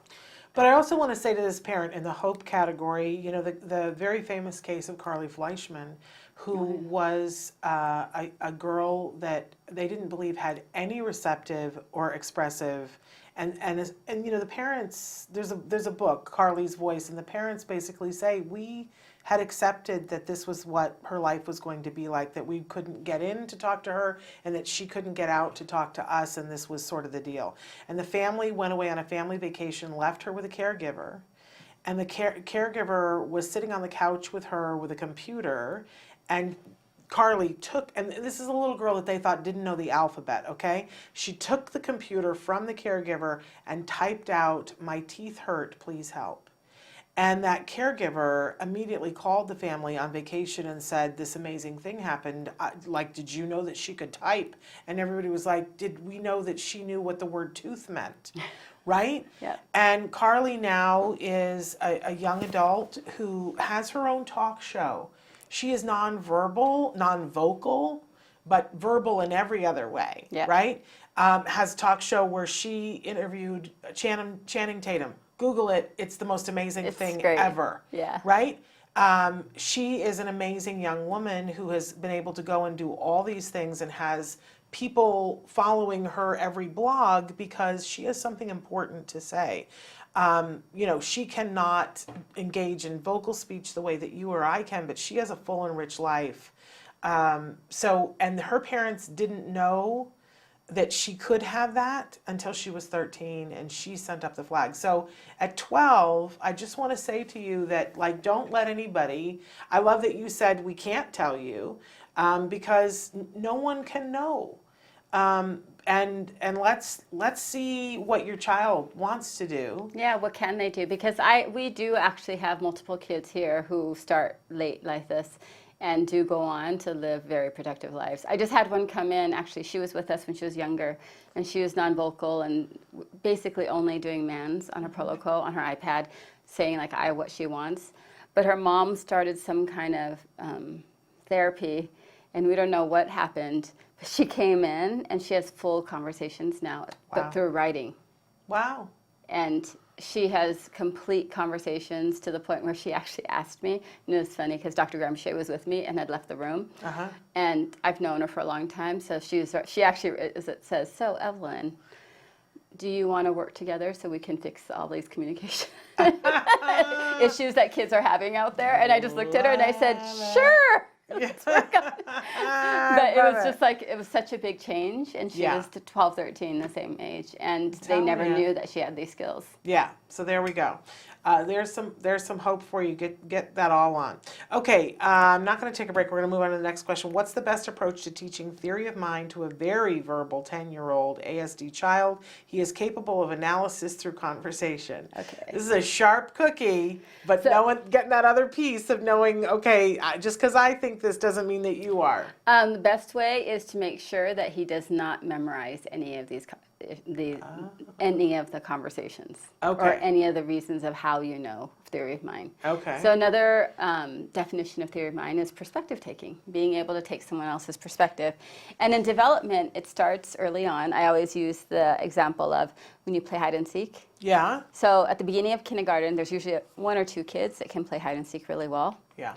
Speaker 1: But I also want to say to this parent in the hope category, you know, the very famous case of Carly Fleischman, who was a girl that they didn't believe had any receptive or expressive, and you know, the parents, there's a book, Carly's Voice, and the parents basically say, we had accepted that this was what her life was going to be like, that we couldn't get in to talk to her and that she couldn't get out to talk to us, and this was sort of the deal. And the family went away on a family vacation, left her with a caregiver, and the caregiver was sitting on the couch with her with a computer, and Carly took, and this is a little girl that they thought didn't know the alphabet, okay? She took the computer from the caregiver and typed out, "My teeth hurt, please help." And that caregiver immediately called the family on vacation and said, this amazing thing happened. Like, did you know that she could type? And everybody was like, did we know that she knew what the word tooth meant? Right?
Speaker 2: Yeah.
Speaker 1: And Carly now is a young adult who has her own talk show. She is non-vocal, but verbal in every other way,
Speaker 2: Yeah.
Speaker 1: right? Has a talk show where she interviewed Channing Tatum. Google it. It's the most amazing thing
Speaker 2: great.
Speaker 1: ever.
Speaker 2: Yeah.
Speaker 1: Right? She is an amazing young woman who has been able to go and do all these things and has people following her every blog because she has something important to say. You know, she cannot engage in vocal speech the way that you or I can, but she has a full and rich life. And her parents didn't know that she could have that until she was 13, and she sent up the flag. So at 12, I just want to say to you that, like, don't let anybody, I love that you said we can't tell you, because no one can know. And let's see what your child wants to do.
Speaker 2: Yeah, what can they do? Because we do actually have multiple kids here who start late like this and do go on to live very productive lives. I just had one come in, actually, she was with us when she was younger, and she was non-vocal and basically only doing mans on her Proloco, on her iPad, saying like what she wants. But her mom started some kind of therapy, and we don't know what happened. But she came in, and she has full conversations now,
Speaker 1: Wow.
Speaker 2: but through writing.
Speaker 1: Wow.
Speaker 2: And she has complete conversations to the point where she actually asked me, and it was funny because Dr. Gramsci was with me and had left the room, and I've known her for a long time, so she actually, as it says, so Evelyn, do you want to work together so we can fix all these communication issues that kids are having out there? And I just looked at her and I said, sure. Let's work on it. But it was just like, it was such a big change, and she was 12, 13, the same age, and they never knew that she had these skills.
Speaker 1: Yeah, so there we go. There's some hope for you. Get that all on. Okay, I'm not going to take a break. We're going to move on to the next question. What's the best approach to teaching theory of mind to a very verbal 10-year-old ASD child? He is capable of analysis through conversation.
Speaker 2: Okay.
Speaker 1: This is a sharp cookie, but no one getting that other piece of knowing, okay, just because I think this doesn't mean that you are.
Speaker 2: The best way is to make sure that he does not memorize any of any of the conversations, or any of the reasons of how you know theory of mind.
Speaker 1: Okay.
Speaker 2: So another definition of theory of mind is perspective taking, being able to take someone else's perspective. And in development, it starts early on. I always use the example of when you play hide and seek.
Speaker 1: Yeah.
Speaker 2: So at the beginning of kindergarten, there's usually 1 or 2 kids that can play hide and seek really well.
Speaker 1: Yeah.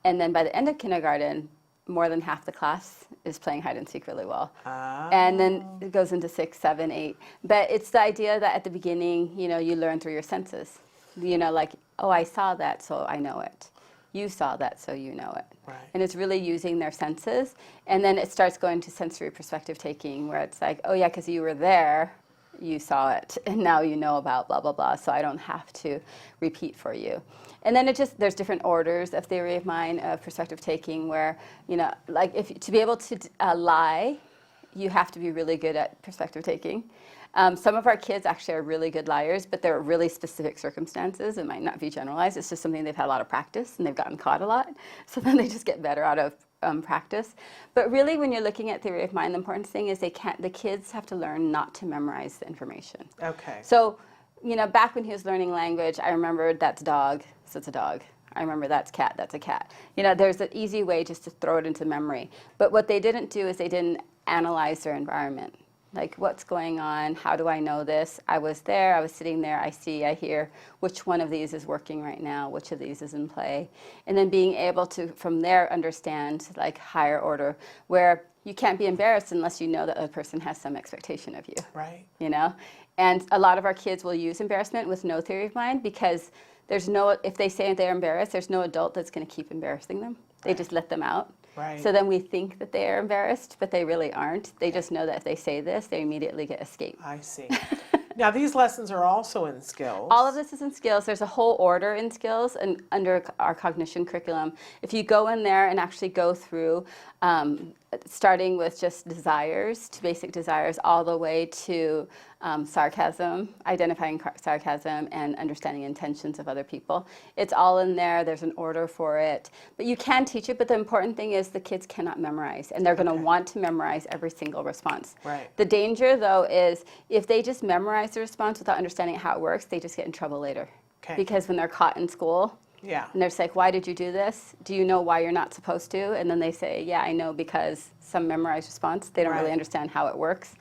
Speaker 2: And then by the end of kindergarten, more than half the class is playing hide and seek really well. And then it goes into 6, 7, 8. But it's the idea that at the beginning, you learn through your senses. Like, oh, I saw that, so I know it. You saw that, so you know it.
Speaker 1: Right.
Speaker 2: And it's really using their senses. And then it starts going to sensory perspective taking, where it's like, oh yeah, because you were there, you saw it, and now you know about blah, blah, blah, so I don't have to repeat for you. And then there's different orders of theory of mind, of perspective taking, where, like to be able to lie, you have to be really good at perspective taking. Some of our kids actually are really good liars, but there are really specific circumstances. It might not be generalized. It's just something they've had a lot of practice, and they've gotten caught a lot. So then they just get better out of practice. But really, when you're looking at theory of mind, the important thing is the kids have to learn not to memorize the information.
Speaker 1: Okay.
Speaker 2: So, back when he was learning language, I remembered that's dog, so it's a dog. I remember that's cat, that's a cat. There's an easy way just to throw it into memory. But what they didn't do is they didn't analyze their environment. Like, what's going on? How do I know this? I was there, I was sitting there, I see, I hear, which one of these is working right now, which of these is in play. And then being able to, from there, understand, like, higher order, where you can't be embarrassed unless you know that the person has some expectation of you.
Speaker 1: Right.
Speaker 2: And a lot of our kids will use embarrassment with no theory of mind, because if they say they're embarrassed, there's no adult that's going to keep embarrassing them. They just let them out.
Speaker 1: Right.
Speaker 2: So then we think that they are embarrassed, but they really aren't. They just know that if they say this, they immediately get escape.
Speaker 1: I see. Now, these lessons are also in skills.
Speaker 2: All of this is in skills. There's a whole order in skills, and under our cognition curriculum, if you go in there and actually go through, starting with just desires, to basic desires, all the way to sarcasm, identifying sarcasm, and understanding intentions of other people. It's all in there. There's an order for it. But you can teach it, but the important thing is the kids cannot memorize, and they're going to want to memorize every single response.
Speaker 1: Right.
Speaker 2: The danger, though, is if they just memorize the response without understanding how it works, they just get in trouble later.
Speaker 1: Okay.
Speaker 2: Because when they're caught in school, and they're like, why did you do this? Do you know why you're not supposed to? And then they say, yeah, I know, because some memorized response. They don't really understand how it works.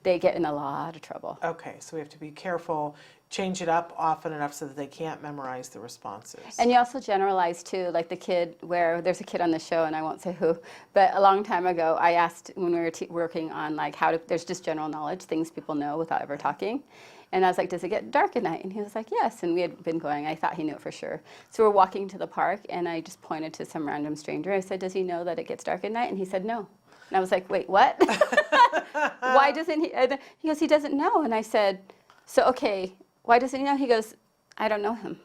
Speaker 2: They get in a lot of trouble.
Speaker 1: Okay, so we have to be careful, change it up often enough so that they can't memorize the responses.
Speaker 2: And you also generalize too, like the kid where there's a kid on the show, and I won't say who, but a long time ago I asked when we were working on like there's just general knowledge, things people know without ever talking. And I was like, does it get dark at night? And he was like, yes. And we had been going, I thought he knew it for sure. So we're walking to the park, and I just pointed to some random stranger. I said, does he know that it gets dark at night? And he said, no. And I was like, wait, what? Why doesn't he? And he goes, he doesn't know. And I said, so, okay, why doesn't he know? He goes, I don't know him.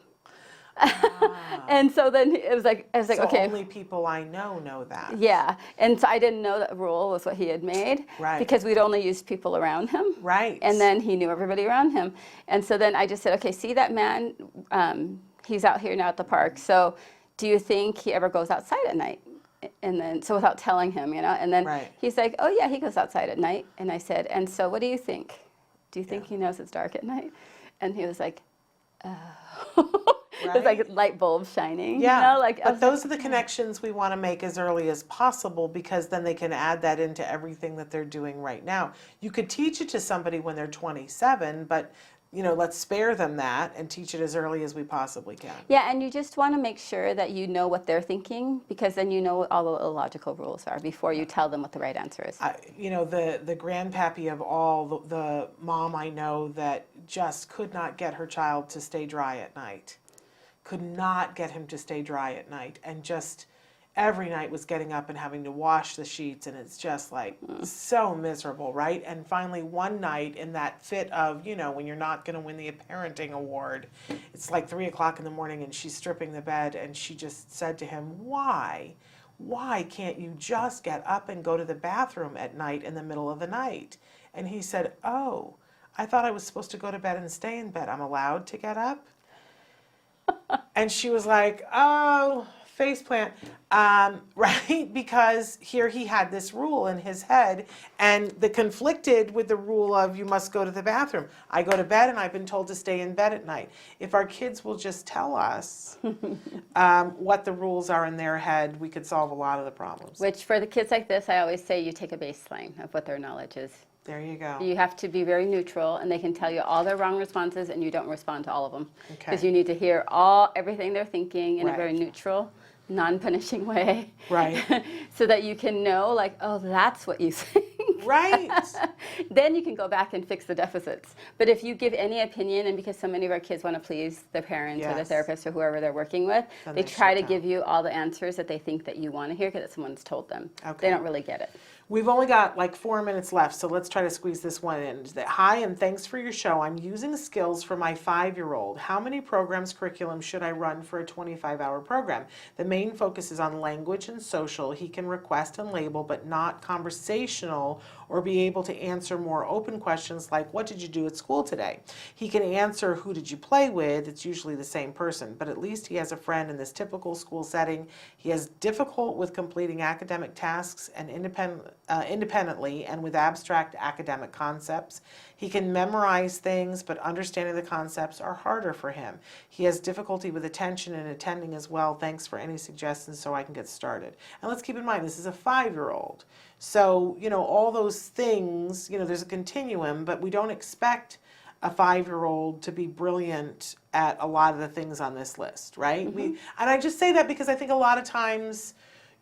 Speaker 2: And so then I was like,
Speaker 1: So
Speaker 2: okay.
Speaker 1: only people I know that.
Speaker 2: Yeah. And so I didn't know that rule was what he had made.
Speaker 1: Right.
Speaker 2: Because we'd only used people around him.
Speaker 1: Right.
Speaker 2: And then he knew everybody around him. And so then I just said, okay, see that man? He's out here now at the park. So do you think he ever goes outside at night? And then, so without telling him, and then he's like, oh yeah, he goes outside at night. And I said, and so what do you think? Do you think he knows it's dark at night? And he was like, oh. It was like light bulbs shining.
Speaker 1: Yeah,
Speaker 2: but
Speaker 1: those are the connections we want to make as early as possible, because then they can add that into everything that they're doing right now. You could teach it to somebody when they're 27, but let's spare them that and teach it as early as we possibly can.
Speaker 2: Yeah, and you just want to make sure that you know what they're thinking, because then you know what all the illogical rules are before you tell them what the right answer is.
Speaker 1: The grandpappy of all, the mom I know that just could not get her child to stay dry at night. Could not get him to stay dry at night, and just every night was getting up and having to wash the sheets, and it's just like so miserable, right? And finally one night, in that fit of, when you're not going to win the parenting award, it's like 3:00 in the morning and she's stripping the bed, and she just said to him, why can't you just get up and go to the bathroom at night in the middle of the night? And he said, oh, I thought I was supposed to go to bed and stay in bed. I'm allowed to get up? And she was like, oh, faceplant, right? Because here he had this rule in his head, and that conflicted with the rule of you must go to the bathroom. I go to bed and I've been told to stay in bed at night. If our kids will just tell us what the rules are in their head, we could solve a lot of the problems.
Speaker 2: Which, for the kids like this, I always say you take a baseline of what their knowledge is.
Speaker 1: There you go.
Speaker 2: You have to be very neutral, and they can tell you all their wrong responses, and you don't respond to all of them.
Speaker 1: Okay.
Speaker 2: Because you need to hear everything they're thinking in a very neutral, non-punishing way.
Speaker 1: Right.
Speaker 2: So that you can know, like, oh, that's what you think.
Speaker 1: Right.
Speaker 2: Then you can go back and fix the deficits. But if you give any opinion, and because so many of our kids want to please their parents or the therapist or whoever they're working with,
Speaker 1: then
Speaker 2: they try to give you all the answers that they think that you want to hear because someone's told them.
Speaker 1: Okay.
Speaker 2: They don't really get it.
Speaker 1: We've only got like 4 minutes left, so let's try to squeeze this one in. Hi, and thanks for your show. I'm using skills for my 5-year-old. How many programs curriculum should I run for a 25-hour program? The main focus is on language and social. He can request and label, but not conversational, or be able to answer more open questions like, what did you do at school today? He can answer, who did you play with? It's usually the same person, but at least he has a friend in this typical school setting. He has difficult with completing academic tasks and independently and with abstract academic concepts. He can memorize things, but understanding the concepts are harder for him. He has difficulty with attention and attending as well. Thanks for any suggestions so I can get started. And let's keep in mind, this is a 5-year-old. So, all those things, there's a continuum, but we don't expect a 5-year-old to be brilliant at a lot of the things on this list, right? And I just say that because I think a lot of times,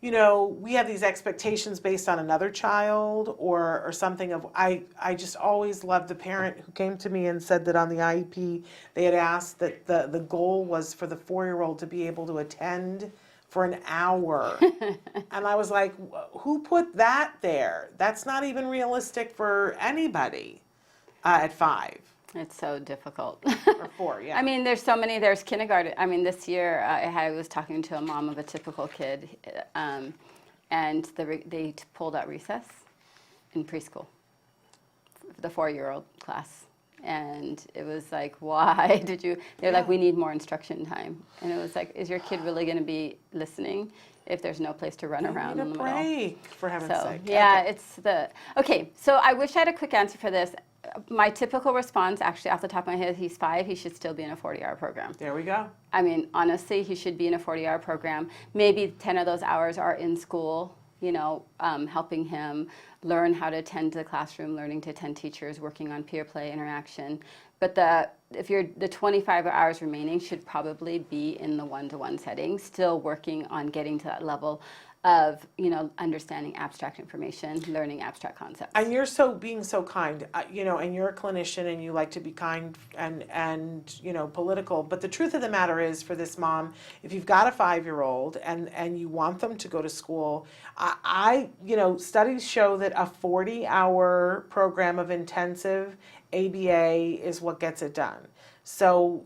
Speaker 1: we have these expectations based on another child or something of, I just always loved the parent who came to me and said that on the IEP, they had asked that the goal was for the 4-year-old to be able to attend for an hour. And I was like, who put that there? That's not even realistic for anybody at 5.
Speaker 2: It's so difficult.
Speaker 1: Or 4, yeah.
Speaker 2: I mean, there's kindergarten. I mean, this year I was talking to a mom of a typical kid, and they pulled out recess in preschool, the 4-year-old class. And it was like, why did you? They're like, we need more instruction time. And it was like, is your kid really going to be listening if there's no place to run around in the middle?
Speaker 1: Break, for heaven's sake.
Speaker 2: Yeah, okay. So I wish I had a quick answer for this. My typical response, actually, off the top of my head, he's 5. He should still be in a 40-hour program.
Speaker 1: There we go.
Speaker 2: I mean, honestly, he should be in a 40-hour program. Maybe 10 of those hours are in school, helping him learn how to attend to the classroom, learning to attend teachers, working on peer play interaction. But the 25 hours remaining should probably be in the one-to-one setting, still working on getting to that level of, understanding abstract information, learning abstract concepts.
Speaker 1: And you're being so kind, and you're a clinician and you like to be kind and political. But the truth of the matter is, for this mom, if you've got a 5-year-old and you want them to go to school, studies show that a 40-hour program of intensive ABA is what gets it done. So,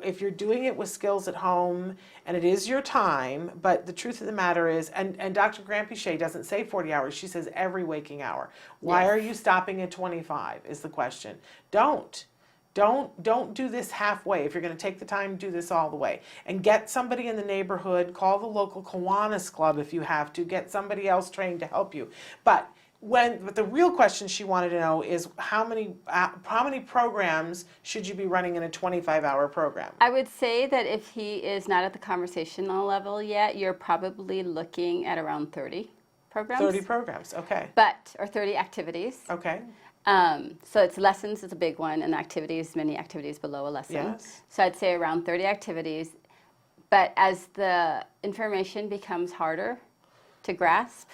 Speaker 1: if you're doing it with skills at home, and it is your time, but the truth of the matter is, and Dr. Grant-Pichet doesn't say 40 hours, she says every waking hour. Why are you stopping at 25 is the question. Don't do this halfway. If you're going to take the time, do this all the way. And get somebody in the neighborhood, call the local Kiwanis Club if you have to, get somebody else trained to help you. But the real question she wanted to know is how many programs should you be running in a 25-hour program?
Speaker 2: I would say that if he is not at the conversational level yet, you're probably looking at around 30 programs.
Speaker 1: 30 programs, okay.
Speaker 2: Or 30 activities.
Speaker 1: Okay.
Speaker 2: So it's lessons is a big one, and activities, many activities below a lesson.
Speaker 1: Yes.
Speaker 2: So I'd say around 30 activities. But as the information becomes harder to grasp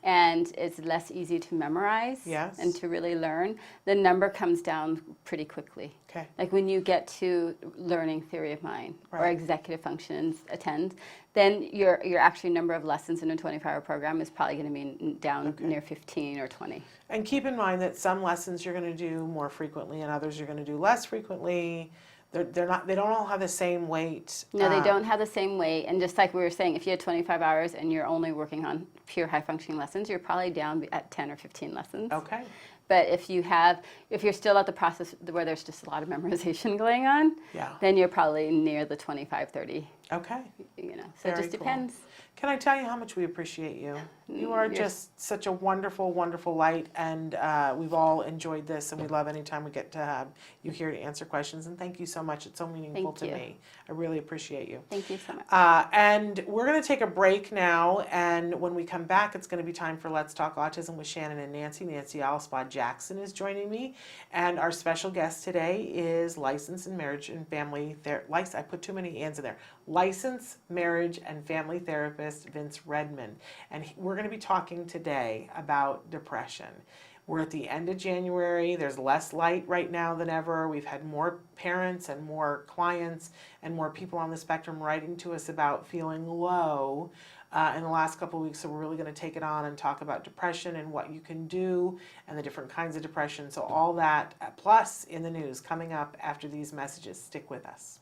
Speaker 2: and it's less easy to memorize
Speaker 1: Yes.
Speaker 2: and to really learn, the number comes down pretty quickly.
Speaker 1: Okay.
Speaker 2: Like when you get to learning theory of mind or
Speaker 1: Right.
Speaker 2: executive functions attend, then your actual number of lessons in a 24-hour program is probably going to be down near 15 or 20.
Speaker 1: And keep in mind that some lessons you're going to do more frequently and others you're going to do less frequently. They're not, they don't all have the same weight.
Speaker 2: No, they don't have the same weight. And just like we were saying, if you had 25 hours and you're only working on pure high functioning lessons, you're probably down at 10 or 15 lessons.
Speaker 1: Okay.
Speaker 2: But if you're still at the process where there's just a lot of memorization going on,
Speaker 1: Yeah.
Speaker 2: then you're probably near the 25, 30.
Speaker 1: Okay.
Speaker 2: You know, so it
Speaker 1: Very
Speaker 2: just
Speaker 1: cool.
Speaker 2: depends.
Speaker 1: Can I tell you how much we appreciate you? You are just such a wonderful, wonderful light, and we've all enjoyed this, and we love anytime we get to have you here to answer questions. And thank you so much. It's so meaningful
Speaker 2: Thank
Speaker 1: to
Speaker 2: you.
Speaker 1: me. I really appreciate you.
Speaker 2: Thank you so much.
Speaker 1: And we're going to take a break now, and when we come back, it's going to be time for Let's Talk Autism with Shannon and Nancy. Nancy Alspaugh Jackson is joining me, and our special guest today is licensed in marriage and family therapist. I put too many ands in there. Licensed marriage and family therapist Vince Redmond, and we're going to be talking today about depression. We're at the end of January. There's less light right now than ever. We've had more parents and more clients and more people on the spectrum writing to us about feeling low in the last couple of weeks. So we're really going to take it on and talk about depression and what you can do and the different kinds of depression. So all that plus in the news coming up after these messages. Stick with us.